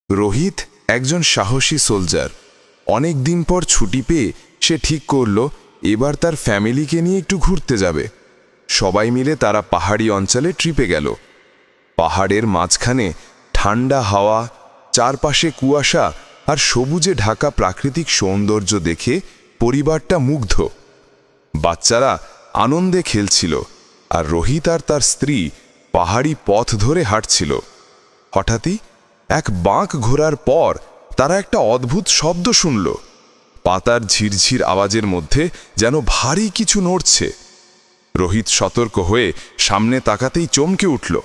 রোহিত একজন সাহসী সোলজার। অনেক দিন পর ছুটি পেয়ে সে ঠিক করল এবার তার ফ্যামিলিকে নিয়ে একটু ঘুরতে যাবে। সবাই মিলে তারা পাহাড়ি অঞ্চলে ট্রিপে গেল। পাহাড়ের মাঝখানে ঠান্ডা হাওয়া, চারপাশে কুয়াশা আর সবুজে ঢাকা প্রাকৃতিক সৌন্দর্য দেখে পরিবারটা মুগ্ধ। বাচ্চারা আনন্দে খেলছিল আর রোহিত আর তার স্ত্রী পাহাড়ি পথ ধরে হাঁটছিল। হঠাৎই এক বাঁক ঘোরার পর তারা একটা অদ্ভুত শব্দ শুনল। পাতার ঝিরঝির আওয়াজের মধ্যে যেন ভারী কিছু নড়ছে। রোহিত সতর্ক হয়ে সামনে তাকাতেই চমকে উঠল।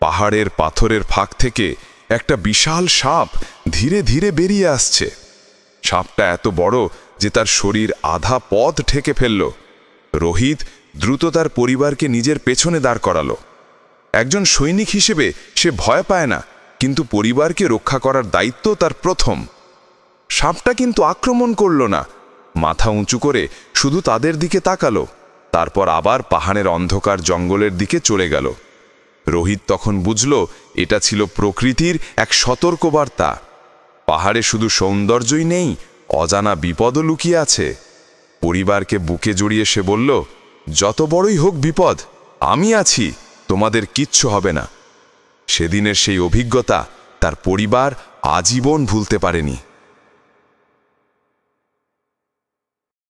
পাহাড়ের পাথরের ফাঁক থেকে একটা বিশাল সাপ ধীরে ধীরে বেরিয়ে আসছে। সাপটা এত বড় যে তার শরীর আধা পথ ঢেকে ফেলল। রোহিত দ্রুত তার পরিবারকে নিজের পেছনে দাঁড় করালো। একজন সৈনিক হিসেবে সে ভয় পায় না, কিন্তু পরিবারকে রক্ষা করার দায়িত্ব তার প্রথম। সাপটা কিন্তু আক্রমণ করল না, মাথা উঁচু করে শুধু তাদের দিকে তাকালো, তারপর আবার পাহাড়ের অন্ধকার জঙ্গলের দিকে চলে গেল। রোহিত তখন বুঝল এটা ছিল প্রকৃতির এক সতর্কবার্তা। পাহাড়ে শুধু সৌন্দর্যই নেই, অজানা বিপদও লুকিয়ে আছে। পরিবারকে বুকে জড়িয়ে সে বলল, যত বড়ই হোক বিপদ, আমি আছি, তোমাদের কিচ্ছু হবে না। সেদিনের সেই অভিজ্ঞতা তার পরিবার আজীবন ভুলতে পারেনি।